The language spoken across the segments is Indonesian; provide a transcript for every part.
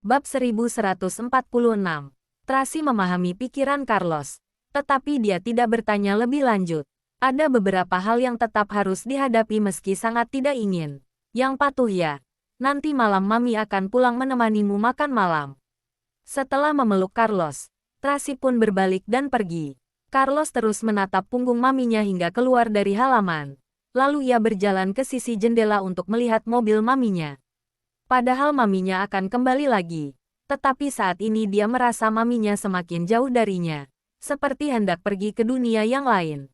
Bab 1146. Tracy memahami pikiran Carlos, tetapi dia tidak bertanya lebih lanjut. Ada beberapa hal yang tetap harus dihadapi meski sangat tidak ingin. Yang patuh ya. Nanti malam Mami akan pulang menemanimu makan malam. Setelah memeluk Carlos, Tracy pun berbalik dan pergi. Carlos terus menatap punggung maminya hingga keluar dari halaman. Lalu ia berjalan ke sisi jendela untuk melihat mobil maminya. Padahal maminya akan kembali lagi. Tetapi saat ini dia merasa maminya semakin jauh darinya. Seperti hendak pergi ke dunia yang lain.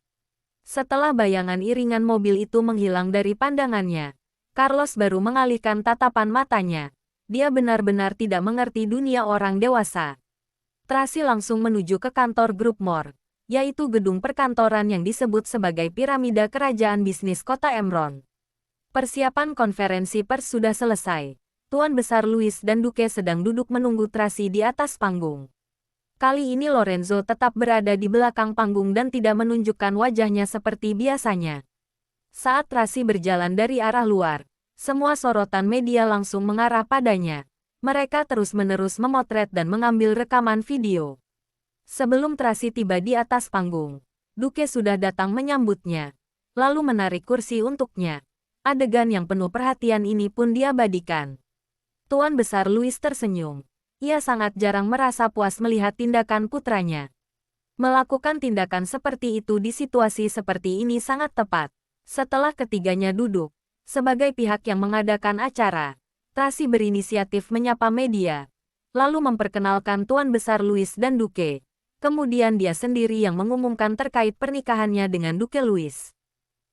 Setelah bayangan iringan mobil itu menghilang dari pandangannya, Carlos baru mengalihkan tatapan matanya. Dia benar-benar tidak mengerti dunia orang dewasa. Tracy langsung menuju ke kantor grup Moore, yaitu gedung perkantoran yang disebut sebagai piramida kerajaan bisnis kota Emron. Persiapan konferensi pers sudah selesai. Tuan Besar Louis dan Duke sedang duduk menunggu Tracy di atas panggung. Kali ini Lorenzo tetap berada di belakang panggung dan tidak menunjukkan wajahnya seperti biasanya. Saat Tracy berjalan dari arah luar, semua sorotan media langsung mengarah padanya. Mereka terus-menerus memotret dan mengambil rekaman video. Sebelum Tracy tiba di atas panggung, Duke sudah datang menyambutnya, lalu menarik kursi untuknya. Adegan yang penuh perhatian ini pun diabadikan. Tuan Besar Louis tersenyum. Ia sangat jarang merasa puas melihat tindakan putranya. Melakukan tindakan seperti itu di situasi seperti ini sangat tepat. Setelah ketiganya duduk, sebagai pihak yang mengadakan acara, Tracy berinisiatif menyapa media, lalu memperkenalkan Tuan Besar Louis dan Duke. Kemudian dia sendiri yang mengumumkan terkait pernikahannya dengan Duke Louis.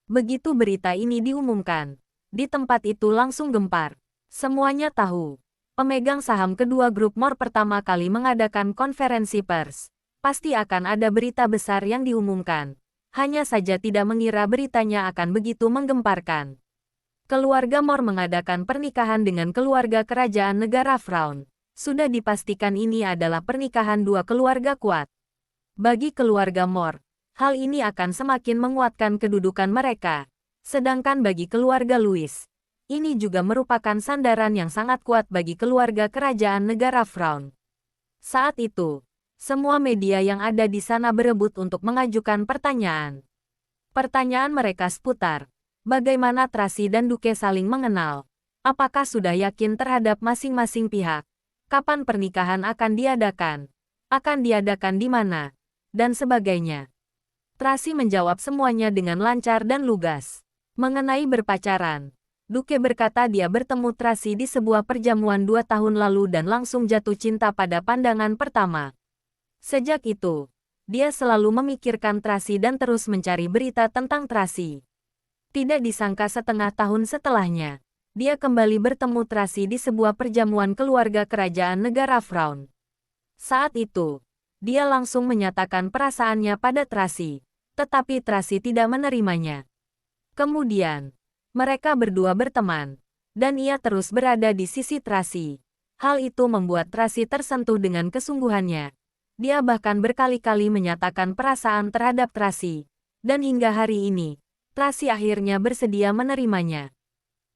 Begitu berita ini diumumkan, di tempat itu langsung gempar. Semuanya tahu, pemegang saham kedua grup Moore pertama kali mengadakan konferensi pers. Pasti akan ada berita besar yang diumumkan. Hanya saja tidak mengira beritanya akan begitu menggemparkan. Keluarga Moore mengadakan pernikahan dengan keluarga kerajaan negara Frown. Sudah dipastikan ini adalah pernikahan dua keluarga kuat. Bagi keluarga Moore, hal ini akan semakin menguatkan kedudukan mereka. Sedangkan bagi keluarga Louis, ini juga merupakan sandaran yang sangat kuat bagi keluarga kerajaan negara Frown. Saat itu, semua media yang ada di sana berebut untuk mengajukan pertanyaan. Pertanyaan mereka seputar, bagaimana Tracy dan Duke saling mengenal? Apakah sudah yakin terhadap masing-masing pihak? Kapan pernikahan akan diadakan? Akan diadakan di mana? Dan sebagainya. Tracy menjawab semuanya dengan lancar dan lugas. Mengenai berpacaran, Duke berkata dia bertemu Tracy di sebuah perjamuan 2 tahun lalu dan langsung jatuh cinta pada pandangan pertama. Sejak itu, dia selalu memikirkan Tracy dan terus mencari berita tentang Tracy. Tidak disangka setengah tahun setelahnya, dia kembali bertemu Tracy di sebuah perjamuan keluarga kerajaan negara Frown. Saat itu, dia langsung menyatakan perasaannya pada Tracy, tetapi Tracy tidak menerimanya. Kemudian, mereka berdua berteman, dan ia terus berada di sisi Tracy. Hal itu membuat Tracy tersentuh dengan kesungguhannya. Dia bahkan berkali-kali menyatakan perasaan terhadap Tracy, dan hingga hari ini, Tracy akhirnya bersedia menerimanya.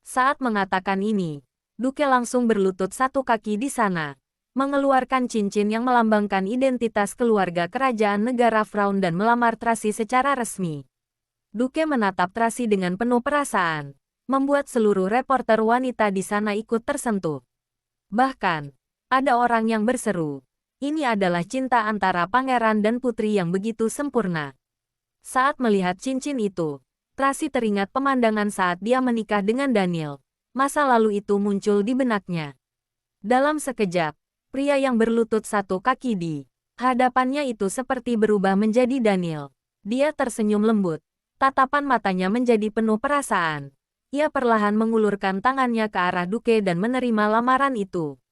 Saat mengatakan ini, Duke langsung berlutut satu kaki di sana, mengeluarkan cincin yang melambangkan identitas keluarga kerajaan negara Frown dan melamar Tracy secara resmi. Duke menatap Tracy dengan penuh perasaan, membuat seluruh reporter wanita di sana ikut tersentuh. Bahkan, ada orang yang berseru, ini adalah cinta antara pangeran dan putri yang begitu sempurna. Saat melihat cincin itu, Tracy teringat pemandangan saat dia menikah dengan Daniel. Masa lalu itu muncul di benaknya. Dalam sekejap, pria yang berlutut satu kaki di hadapannya itu seperti berubah menjadi Daniel. Dia tersenyum lembut. Tatapan matanya menjadi penuh perasaan. Ia perlahan mengulurkan tangannya ke arah Duke dan menerima lamaran itu.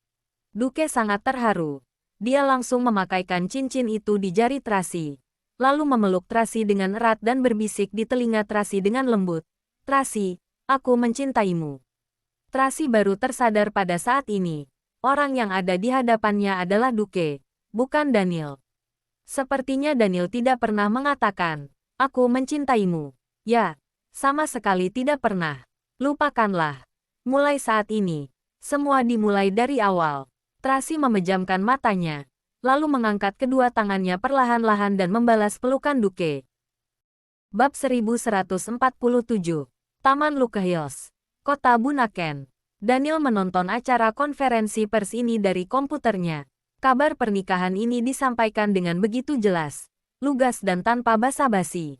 Duke sangat terharu. Dia langsung memakaikan cincin itu di jari Tracy. Lalu memeluk Tracy dengan erat dan berbisik di telinga Tracy dengan lembut. Tracy, aku mencintaimu. Tracy baru tersadar pada saat ini. Orang yang ada di hadapannya adalah Duke, bukan Daniel. Sepertinya Daniel tidak pernah mengatakan, aku mencintaimu. Ya, sama sekali tidak pernah. Lupakanlah. Mulai saat ini, semua dimulai dari awal. Tracy memejamkan matanya, lalu mengangkat kedua tangannya perlahan-lahan dan membalas pelukan Duke. Bab 1147. Taman Luke Hills, Kota Bunaken. Daniel menonton acara konferensi pers ini dari komputernya. Kabar pernikahan ini disampaikan dengan begitu jelas, lugas dan tanpa basa-basi.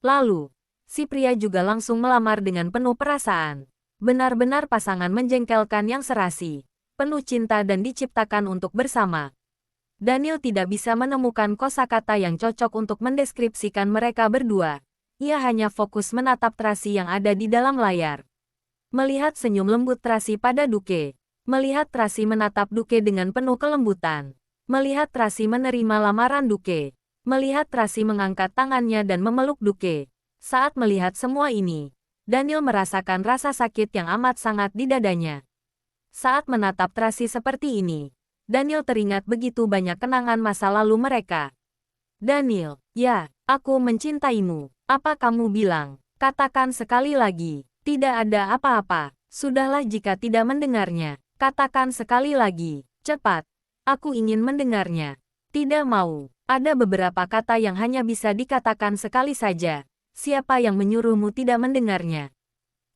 Lalu, si pria juga langsung melamar dengan penuh perasaan. Benar-benar pasangan menjengkelkan yang serasi, penuh cinta dan diciptakan untuk bersama. Daniel tidak bisa menemukan kosakata yang cocok untuk mendeskripsikan mereka berdua. Ia hanya fokus menatap Tracy yang ada di dalam layar. Melihat senyum lembut Tracy pada Duke. Melihat Tracy menatap Duke dengan penuh kelembutan. Melihat Tracy menerima lamaran Duke. Melihat Tracy mengangkat tangannya dan memeluk Duke. Saat melihat semua ini, Daniel merasakan rasa sakit yang amat sangat di dadanya. Saat menatap Tracy seperti ini, Daniel teringat begitu banyak kenangan masa lalu mereka. Daniel, ya, aku mencintaimu. Apa kamu bilang? Katakan sekali lagi. Tidak ada apa-apa. Sudahlah jika tidak mendengarnya. Katakan sekali lagi. Cepat. Aku ingin mendengarnya. Tidak mau. Ada beberapa kata yang hanya bisa dikatakan sekali saja. Siapa yang menyuruhmu tidak mendengarnya?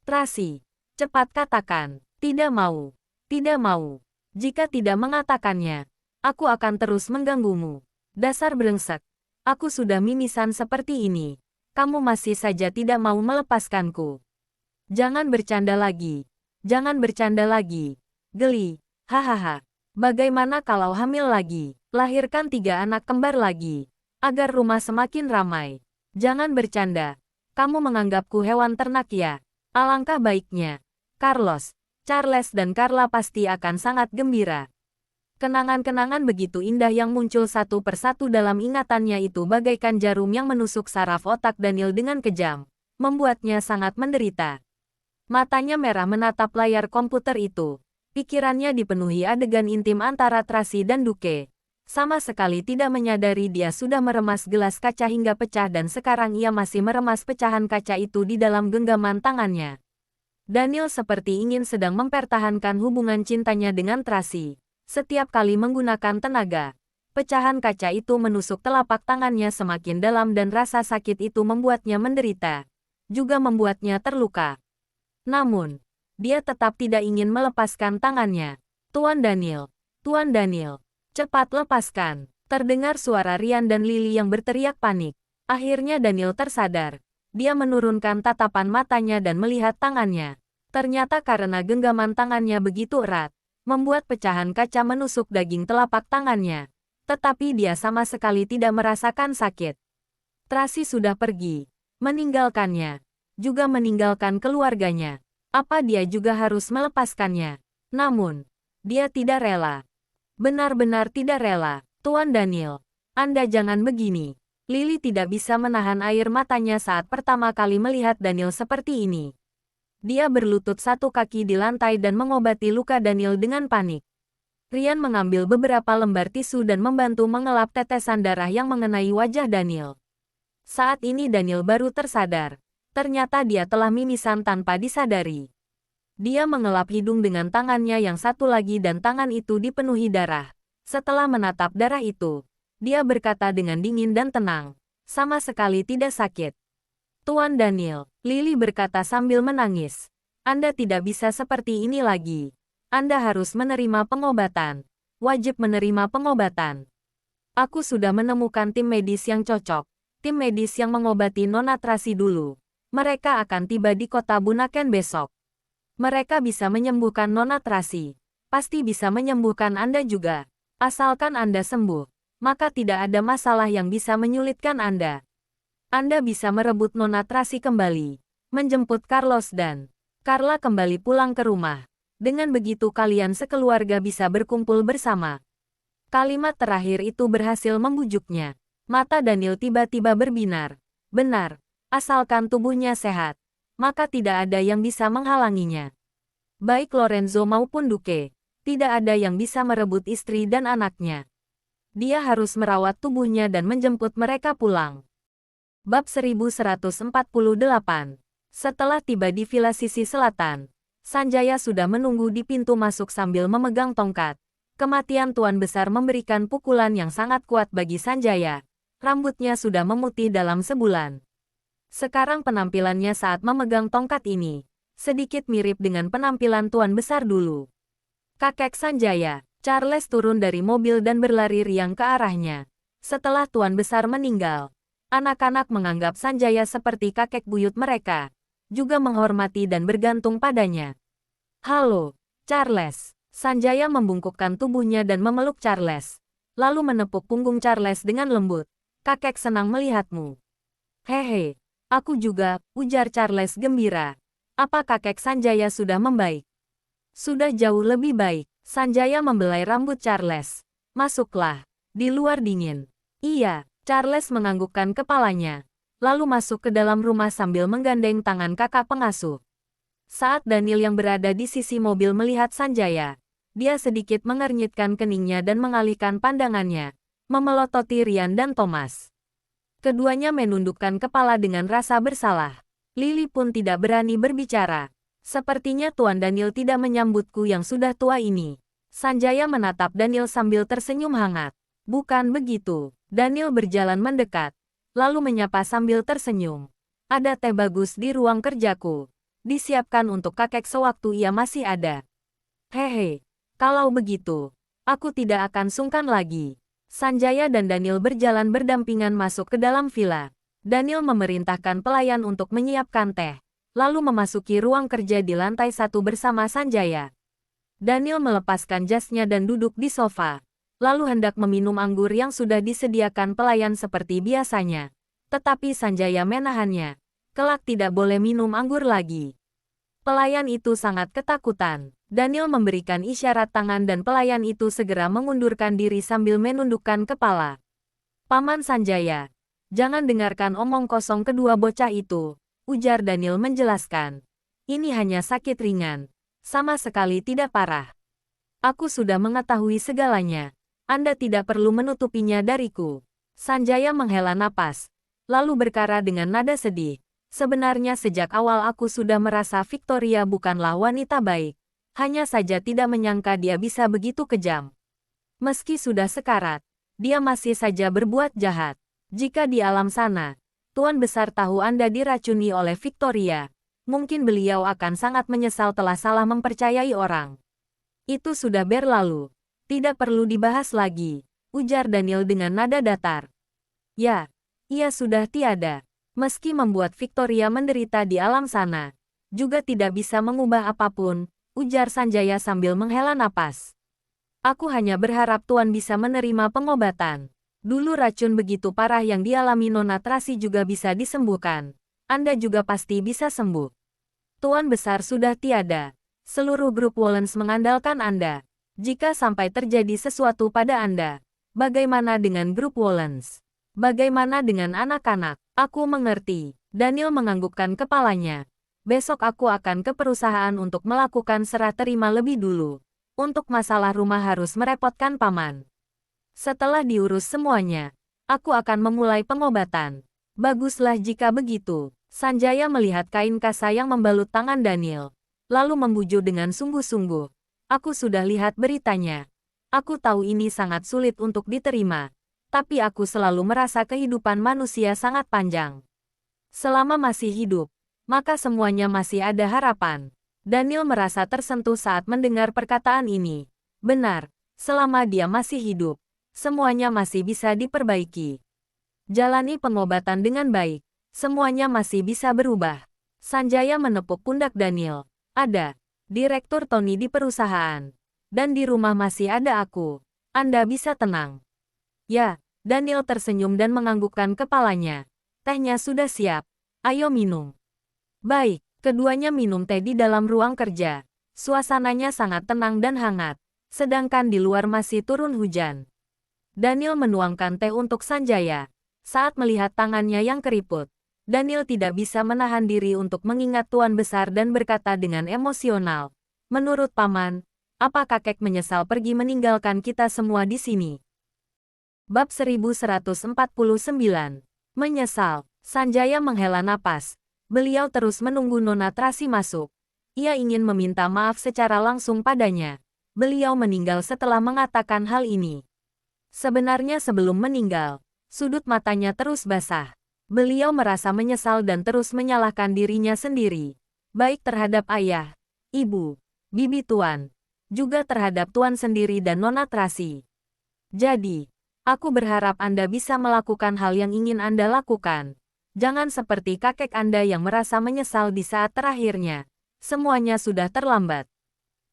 Tracy, cepat katakan. Tidak mau. Tidak mau. Jika tidak mengatakannya, aku akan terus mengganggumu. Dasar brengsek. Aku sudah mimisan seperti ini. Kamu masih saja tidak mau melepaskanku. Jangan bercanda lagi. Jangan bercanda lagi. Geli. Hahaha. Bagaimana kalau hamil lagi? Lahirkan 3 anak kembar lagi. Agar rumah semakin ramai. Jangan bercanda. Kamu menganggapku hewan ternak ya? Alangkah baiknya. Carlos, Charles dan Carla pasti akan sangat gembira. Kenangan-kenangan begitu indah yang muncul satu persatu dalam ingatannya itu bagaikan jarum yang menusuk saraf otak Daniel dengan kejam, membuatnya sangat menderita. Matanya merah menatap layar komputer itu. Pikirannya dipenuhi adegan intim antara Tracy dan Duke. Sama sekali tidak menyadari dia sudah meremas gelas kaca hingga pecah dan sekarang ia masih meremas pecahan kaca itu di dalam genggaman tangannya. Daniel seperti ingin sedang mempertahankan hubungan cintanya dengan Tracy. Setiap kali menggunakan tenaga, pecahan kaca itu menusuk telapak tangannya semakin dalam dan rasa sakit itu membuatnya menderita. Juga membuatnya terluka. Namun, dia tetap tidak ingin melepaskan tangannya. Tuan Daniel, cepat lepaskan. Terdengar suara Ryan dan Lily yang berteriak panik. Akhirnya Daniel tersadar. Dia menurunkan tatapan matanya dan melihat tangannya. Ternyata karena genggaman tangannya begitu erat, membuat pecahan kaca menusuk daging telapak tangannya. Tetapi dia sama sekali tidak merasakan sakit. Tracy sudah pergi, meninggalkannya, juga meninggalkan keluarganya. Apa dia juga harus melepaskannya? Namun, dia tidak rela. Benar-benar tidak rela. Tuan Daniel, Anda jangan begini. Lily tidak bisa menahan air matanya saat pertama kali melihat Daniel seperti ini. Dia berlutut satu kaki di lantai dan mengobati luka Daniel dengan panik. Ryan mengambil beberapa lembar tisu dan membantu mengelap tetesan darah yang mengenai wajah Daniel. Saat ini Daniel baru tersadar. Ternyata dia telah mimisan tanpa disadari. Dia mengelap hidung dengan tangannya yang satu lagi dan tangan itu dipenuhi darah. Setelah menatap darah itu, dia berkata dengan dingin dan tenang, sama sekali tidak sakit. Tuan Daniel, Lily berkata sambil menangis. Anda tidak bisa seperti ini lagi. Anda harus menerima pengobatan. Wajib menerima pengobatan. Aku sudah menemukan tim medis yang cocok. Tim medis yang mengobati Nona Tracy dulu. Mereka akan tiba di kota Bunaken besok. Mereka bisa menyembuhkan Nona Tracy. Pasti bisa menyembuhkan Anda juga. Asalkan Anda sembuh, maka tidak ada masalah yang bisa menyulitkan Anda. Anda bisa merebut Nona Tracy kembali, menjemput Carlos dan Carla kembali pulang ke rumah. Dengan begitu kalian sekeluarga bisa berkumpul bersama. Kalimat terakhir itu berhasil membujuknya. Mata Daniel tiba-tiba berbinar. Benar, asalkan tubuhnya sehat, maka tidak ada yang bisa menghalanginya. Baik Lorenzo maupun Duke. Tidak ada yang bisa merebut istri dan anaknya. Dia harus merawat tubuhnya dan menjemput mereka pulang. Bab 1148. Setelah tiba di villa sisi selatan, Sanjaya sudah menunggu di pintu masuk sambil memegang tongkat. Kematian Tuan Besar memberikan pukulan yang sangat kuat bagi Sanjaya. Rambutnya sudah memutih dalam sebulan. Sekarang penampilannya saat memegang tongkat ini sedikit mirip dengan penampilan Tuan Besar dulu. Kakek Sanjaya, Charles turun dari mobil dan berlari riang ke arahnya. Setelah Tuan Besar meninggal, anak-anak menganggap Sanjaya seperti kakek buyut mereka, juga menghormati dan bergantung padanya. Halo, Charles. Sanjaya membungkukkan tubuhnya dan memeluk Charles, lalu menepuk punggung Charles dengan lembut. Kakek senang melihatmu. Hehe, aku juga, ujar Charles gembira. Apa kakek Sanjaya sudah membaik? Sudah jauh lebih baik. Sanjaya membelai rambut Charles. Masuklah. Di luar dingin. Iya, Charles menganggukkan kepalanya, lalu masuk ke dalam rumah sambil menggandeng tangan kakak pengasuh. Saat Daniel yang berada di sisi mobil melihat Sanjaya, dia sedikit mengernyitkan keningnya dan mengalihkan pandangannya, memelototi Ryan dan Thomas. Keduanya menundukkan kepala dengan rasa bersalah. Lily pun tidak berani berbicara. Sepertinya Tuan Daniel tidak menyambutku yang sudah tua ini. Sanjaya menatap Daniel sambil tersenyum hangat. Bukan begitu. Daniel berjalan mendekat, lalu menyapa sambil tersenyum. Ada teh bagus di ruang kerjaku. Disiapkan untuk kakek sewaktu ia masih ada. Hehe. Kalau begitu, aku tidak akan sungkan lagi. Sanjaya dan Daniel berjalan berdampingan masuk ke dalam villa. Daniel memerintahkan pelayan untuk menyiapkan teh, lalu memasuki ruang kerja di lantai 1 bersama Sanjaya. Daniel melepaskan jasnya dan duduk di sofa, lalu hendak meminum anggur yang sudah disediakan pelayan seperti biasanya. Tetapi Sanjaya menahannya. Kelak tidak boleh minum anggur lagi. Pelayan itu sangat ketakutan. Daniel memberikan isyarat tangan dan pelayan itu segera mengundurkan diri sambil menundukkan kepala. Paman Sanjaya, jangan dengarkan omong kosong kedua bocah itu, ujar Daniel menjelaskan. Ini hanya sakit ringan, sama sekali tidak parah. Aku sudah mengetahui segalanya. Anda tidak perlu menutupinya dariku. Sanjaya menghela napas, lalu berkata dengan nada sedih. Sebenarnya sejak awal aku sudah merasa Victoria bukanlah wanita baik. Hanya saja tidak menyangka dia bisa begitu kejam. Meski sudah sekarat, dia masih saja berbuat jahat. Jika di alam sana, Tuan Besar tahu Anda diracuni oleh Victoria, mungkin beliau akan sangat menyesal telah salah mempercayai orang. Itu sudah berlalu. Tidak perlu dibahas lagi, ujar Daniel dengan nada datar. Ya, ia sudah tiada. Meski membuat Victoria menderita di alam sana, juga tidak bisa mengubah apapun, ujar Sanjaya sambil menghela napas. Aku hanya berharap Tuan bisa menerima pengobatan. Dulu racun begitu parah yang dialami Nona Tracy juga bisa disembuhkan. Anda juga pasti bisa sembuh. Tuan Besar sudah tiada. Seluruh grup Wollens mengandalkan Anda. Jika sampai terjadi sesuatu pada Anda, bagaimana dengan grup Wollens? Bagaimana dengan anak-anak? Aku mengerti. Daniel menganggukkan kepalanya. Besok aku akan ke perusahaan untuk melakukan serah terima lebih dulu. Untuk masalah rumah harus merepotkan paman. Setelah diurus semuanya, aku akan memulai pengobatan. Baguslah jika begitu. Sanjaya melihat kain kasa yang membalut tangan Daniel, lalu membujuk dengan sungguh-sungguh. Aku sudah lihat beritanya. Aku tahu ini sangat sulit untuk diterima. Tapi aku selalu merasa kehidupan manusia sangat panjang. Selama masih hidup, maka semuanya masih ada harapan. Daniel merasa tersentuh saat mendengar perkataan ini. Benar, selama dia masih hidup, semuanya masih bisa diperbaiki. Jalani pengobatan dengan baik, semuanya masih bisa berubah. Sanjaya menepuk pundak Daniel. Ada Direktur Tony di perusahaan. Dan di rumah masih ada aku. Anda bisa tenang. Ya, Daniel tersenyum dan menganggukkan kepalanya. Tehnya sudah siap. Ayo minum. Baik, keduanya minum teh di dalam ruang kerja. Suasananya sangat tenang dan hangat, sedangkan di luar masih turun hujan. Daniel menuangkan teh untuk Sanjaya. Saat melihat tangannya yang keriput, Daniel tidak bisa menahan diri untuk mengingat Tuan Besar dan berkata dengan emosional. Menurut Paman, apa kakek menyesal pergi meninggalkan kita semua di sini? Bab 1149. Menyesal. Sanjaya menghela napas. Beliau terus menunggu Nona Tracy masuk. Ia ingin meminta maaf secara langsung padanya. beliau meninggal setelah mengatakan hal ini. Sebenarnya sebelum meninggal, sudut matanya terus basah. Beliau merasa menyesal dan terus menyalahkan dirinya sendiri. Baik terhadap ayah, ibu, bibi tuan, juga terhadap tuan sendiri dan Nona Tracy. Jadi, aku berharap Anda bisa melakukan hal yang ingin Anda lakukan. Jangan seperti kakek Anda yang merasa menyesal di saat terakhirnya. Semuanya sudah terlambat.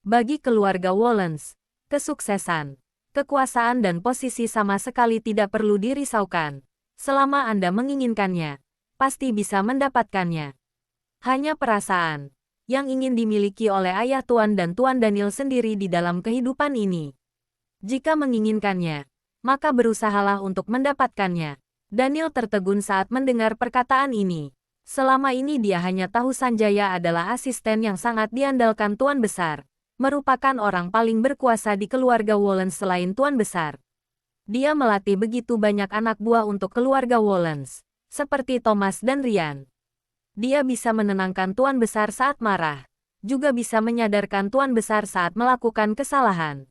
Bagi keluarga Wollens, kesuksesan, kekuasaan dan posisi sama sekali tidak perlu dirisaukan. Selama Anda menginginkannya, pasti bisa mendapatkannya. Hanya perasaan yang ingin dimiliki oleh ayah Tuan dan Tuan Daniel sendiri di dalam kehidupan ini. Jika menginginkannya, maka berusahalah untuk mendapatkannya. Daniel tertegun saat mendengar perkataan ini. Selama ini dia hanya tahu Sanjaya adalah asisten yang sangat diandalkan Tuan Besar, merupakan orang paling berkuasa di keluarga Wollens selain Tuan Besar. Dia melatih begitu banyak anak buah untuk keluarga Wollens, seperti Thomas dan Ryan. Dia bisa menenangkan Tuan Besar saat marah, juga bisa menyadarkan Tuan Besar saat melakukan kesalahan.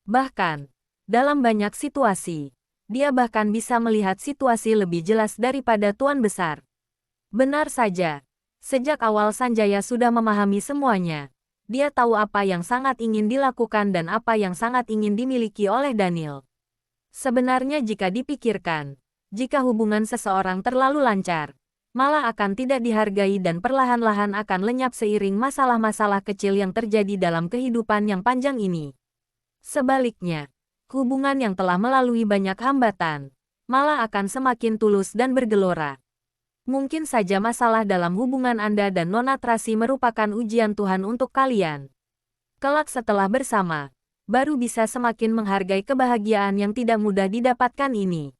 Bahkan, dalam banyak situasi, dia bahkan bisa melihat situasi lebih jelas daripada Tuan Besar. Benar saja, sejak awal Sanjaya sudah memahami semuanya. Dia tahu apa yang sangat ingin dilakukan dan apa yang sangat ingin dimiliki oleh Daniel. Sebenarnya jika dipikirkan, jika hubungan seseorang terlalu lancar, malah akan tidak dihargai dan perlahan-lahan akan lenyap seiring masalah-masalah kecil yang terjadi dalam kehidupan yang panjang ini. Sebaliknya, hubungan yang telah melalui banyak hambatan, malah akan semakin tulus dan bergelora. Mungkin saja masalah dalam hubungan Anda dan Nona Tracy merupakan ujian Tuhan untuk kalian. Kelak setelah bersama, baru bisa semakin menghargai kebahagiaan yang tidak mudah didapatkan ini.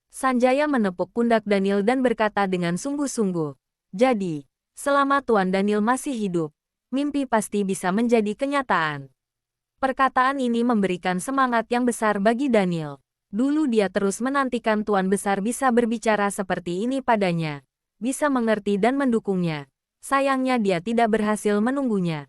Sanjaya menepuk pundak Daniel dan berkata dengan sungguh-sungguh, "Jadi, selama Tuan Daniel masih hidup, mimpi pasti bisa menjadi kenyataan." Perkataan ini memberikan semangat yang besar bagi Daniel. Dulu dia terus menantikan Tuan Besar bisa berbicara seperti ini padanya, bisa mengerti dan mendukungnya. Sayangnya dia tidak berhasil menunggunya.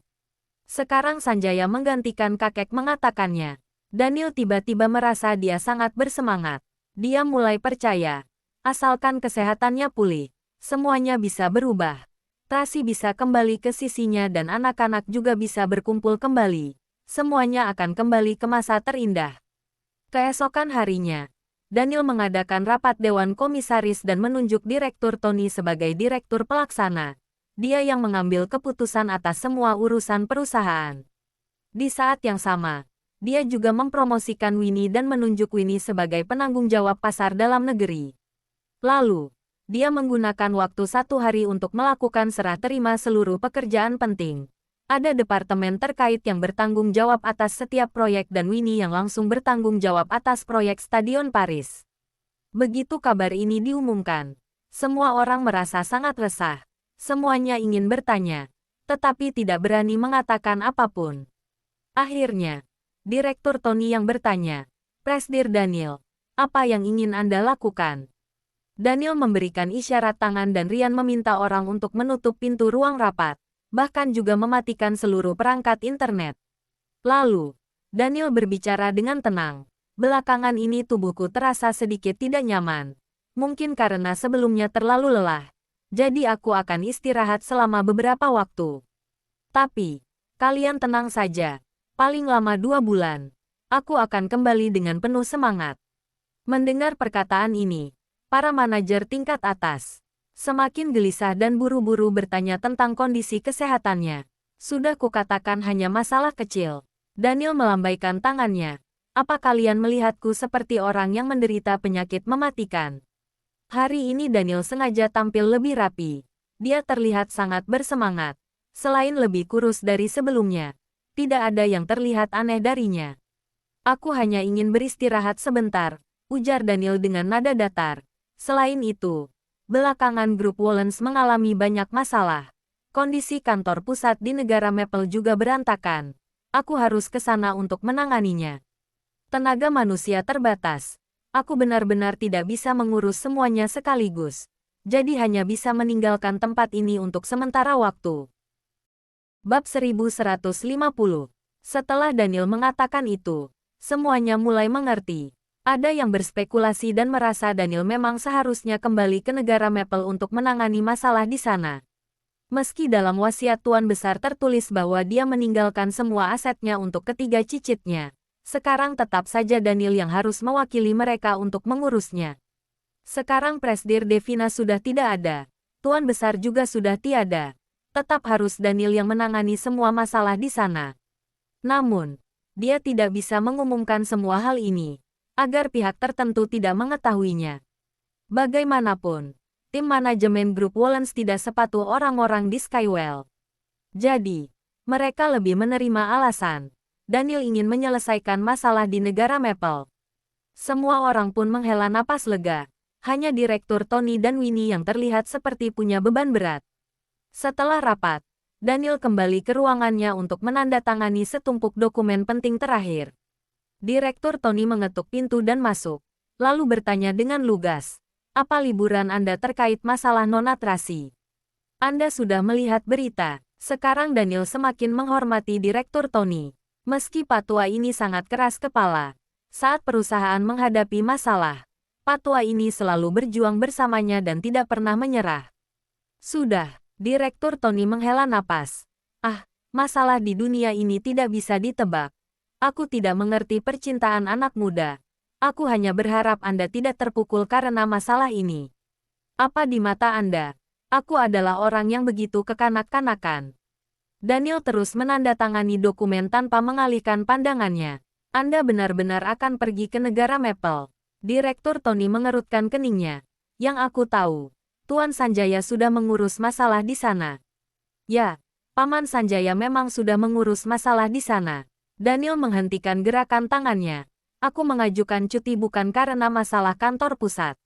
Sekarang Sanjaya menggantikan kakek mengatakannya. Daniel tiba-tiba merasa dia sangat bersemangat. Dia mulai percaya, asalkan kesehatannya pulih, semuanya bisa berubah. Tracy bisa kembali ke sisinya dan anak-anak juga bisa berkumpul kembali. Semuanya akan kembali ke masa terindah. Keesokan harinya, Daniel mengadakan rapat Dewan Komisaris dan menunjuk Direktur Tony sebagai Direktur Pelaksana. Dia yang mengambil keputusan atas semua urusan perusahaan. Di saat yang sama, dia juga mempromosikan Winnie dan menunjuk Winnie sebagai penanggung jawab pasar dalam negeri. Lalu, dia menggunakan waktu 1 hari untuk melakukan serah terima seluruh pekerjaan penting. Ada departemen terkait yang bertanggung jawab atas setiap proyek dan Winnie yang langsung bertanggung jawab atas proyek Stadion Paris. Begitu kabar ini diumumkan, semua orang merasa sangat resah. Semuanya ingin bertanya, tetapi tidak berani mengatakan apapun. Akhirnya, Direktur Tony yang bertanya, "Presdir Daniel, apa yang ingin Anda lakukan?" Daniel memberikan isyarat tangan dan Ryan meminta orang untuk menutup pintu ruang rapat, bahkan juga mematikan seluruh perangkat internet. Lalu, Daniel berbicara dengan tenang. "Belakangan ini tubuhku terasa sedikit tidak nyaman. Mungkin karena sebelumnya terlalu lelah. Jadi aku akan istirahat selama beberapa waktu. Tapi, kalian tenang saja. Paling lama 2 bulan. Aku akan kembali dengan penuh semangat." Mendengar perkataan ini, para manajer tingkat atas semakin gelisah dan buru-buru bertanya tentang kondisi kesehatannya. "Sudah kukatakan hanya masalah kecil." Daniel melambaikan tangannya. "Apa kalian melihatku seperti orang yang menderita penyakit mematikan?" Hari ini Daniel sengaja tampil lebih rapi. Dia terlihat sangat bersemangat. Selain lebih kurus dari sebelumnya, tidak ada yang terlihat aneh darinya. "Aku hanya ingin beristirahat sebentar," ujar Daniel dengan nada datar. Selain itu, belakangan grup Wollens mengalami banyak masalah. Kondisi kantor pusat di negara Maple juga berantakan. Aku harus ke sana untuk menanganinya. Tenaga manusia terbatas. Aku benar-benar tidak bisa mengurus semuanya sekaligus. Jadi hanya bisa meninggalkan tempat ini untuk sementara waktu. Bab 1150. Setelah Daniel mengatakan itu, semuanya mulai mengerti. Ada yang berspekulasi dan merasa Daniel memang seharusnya kembali ke negara Maple untuk menangani masalah di sana. Meski dalam wasiat Tuan Besar tertulis bahwa dia meninggalkan semua asetnya untuk ketiga cicitnya, sekarang tetap saja Daniel yang harus mewakili mereka untuk mengurusnya. Sekarang Presdir Devina sudah tidak ada, Tuan Besar juga sudah tiada. Tetap harus Daniel yang menangani semua masalah di sana. Namun, dia tidak bisa mengumumkan semua hal ini, agar pihak tertentu tidak mengetahuinya. Bagaimanapun, tim manajemen grup Wollens tidak sepatuh orang-orang di Skywell. Jadi, mereka lebih menerima alasan Daniel ingin menyelesaikan masalah di negara Maple. Semua orang pun menghela napas lega, hanya Direktur Tony dan Winnie yang terlihat seperti punya beban berat. Setelah rapat, Daniel kembali ke ruangannya untuk menandatangani setumpuk dokumen penting terakhir. Direktur Tony mengetuk pintu dan masuk, lalu bertanya dengan lugas, "Apa liburan Anda terkait masalah Nona Tracy? Anda sudah melihat berita." Sekarang Daniel semakin menghormati Direktur Tony. Meski Pak Tua ini sangat keras kepala, saat perusahaan menghadapi masalah, Pak Tua ini selalu berjuang bersamanya dan tidak pernah menyerah. Sudah, Direktur Tony menghela napas. Masalah di dunia ini tidak bisa ditebak. Aku tidak mengerti percintaan anak muda. Aku hanya berharap Anda tidak terpukul karena masalah ini. Apa di mata Anda, aku adalah orang yang begitu kekanak-kanakan? Daniel terus menandatangani dokumen tanpa mengalihkan pandangannya. Anda benar-benar akan pergi ke negara Maple. Direktur Tony mengerutkan keningnya. Yang aku tahu, Tuan Sanjaya sudah mengurus masalah di sana. Ya, Paman Sanjaya memang sudah mengurus masalah di sana. Daniel menghentikan gerakan tangannya. Aku mengajukan cuti bukan karena masalah kantor pusat.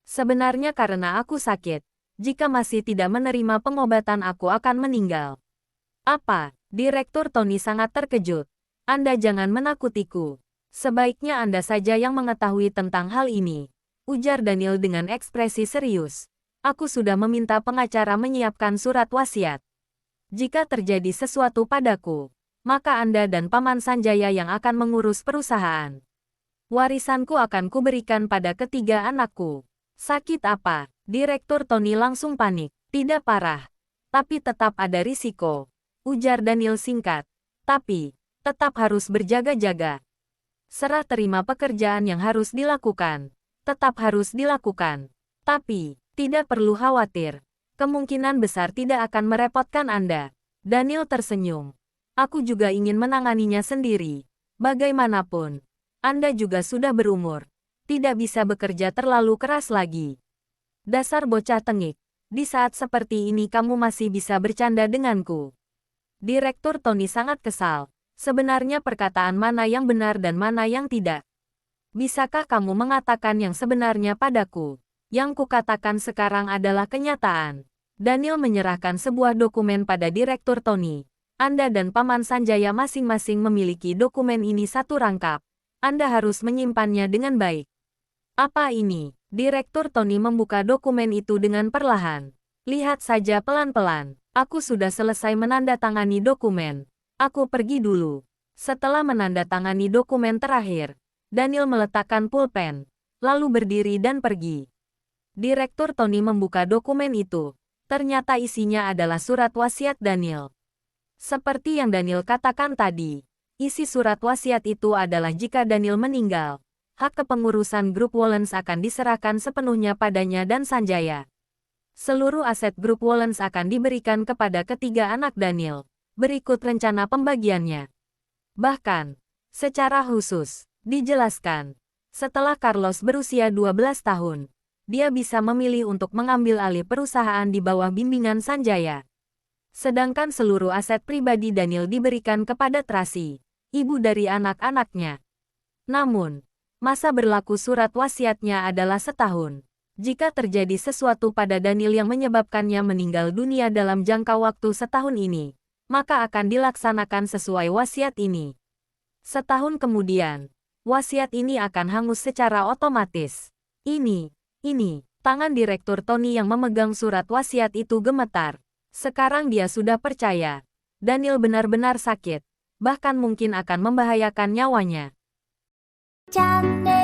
Sebenarnya karena aku sakit. Jika masih tidak menerima pengobatan aku akan meninggal. Apa? Direktur Tony sangat terkejut. Anda jangan menakutiku. Sebaiknya Anda saja yang mengetahui tentang hal ini, ujar Daniel dengan ekspresi serius. Aku sudah meminta pengacara menyiapkan surat wasiat. Jika terjadi sesuatu padaku, maka Anda dan Paman Sanjaya yang akan mengurus perusahaan. Warisanku akan kuberikan pada ketiga anakku. Sakit apa? Direktur Tony langsung panik. Tidak parah, tapi tetap ada risiko, ujar Daniel singkat. Tapi, tetap harus berjaga-jaga. Serah terima pekerjaan yang harus dilakukan. Tetap harus dilakukan. Tapi, tidak perlu khawatir. Kemungkinan besar tidak akan merepotkan Anda. Daniel tersenyum. Aku juga ingin menanganinya sendiri. Bagaimanapun, Anda juga sudah berumur. Tidak bisa bekerja terlalu keras lagi. Dasar bocah tengik. Di saat seperti ini kamu masih bisa bercanda denganku. Direktur Tony sangat kesal. Sebenarnya perkataan mana yang benar dan mana yang tidak? Bisakah kamu mengatakan yang sebenarnya padaku? Yang kukatakan sekarang adalah kenyataan. Daniel menyerahkan sebuah dokumen pada Direktur Tony. Anda dan Paman Sanjaya masing-masing memiliki dokumen ini satu rangkap. Anda harus menyimpannya dengan baik. Apa ini? Direktur Tony membuka dokumen itu dengan perlahan. Lihat saja pelan-pelan. Aku sudah selesai menandatangani dokumen. Aku pergi dulu. Setelah menandatangani dokumen terakhir, Daniel meletakkan pulpen, lalu berdiri dan pergi. Direktur Tony membuka dokumen itu. Ternyata isinya adalah surat wasiat Daniel. Seperti yang Daniel katakan tadi, isi surat wasiat itu adalah jika Daniel meninggal, hak kepengurusan grup Wollens akan diserahkan sepenuhnya padanya dan Sanjaya. Seluruh aset grup Wollens akan diberikan kepada ketiga anak Daniel. Berikut rencana pembagiannya. Bahkan, secara khusus, dijelaskan, setelah Carlos berusia 12 tahun, dia bisa memilih untuk mengambil alih perusahaan di bawah bimbingan Sanjaya. Sedangkan seluruh aset pribadi Daniel diberikan kepada Tracy, ibu dari anak-anaknya. Namun, masa berlaku surat wasiatnya adalah setahun. Jika terjadi sesuatu pada Daniel yang menyebabkannya meninggal dunia dalam jangka waktu setahun ini, maka akan dilaksanakan sesuai wasiat ini. Setahun kemudian, wasiat ini akan hangus secara otomatis. Ini, tangan Direktur Tony yang memegang surat wasiat itu gemetar. Sekarang dia sudah percaya. Daniel benar-benar sakit. bahkan mungkin akan membahayakan nyawanya. チャンネル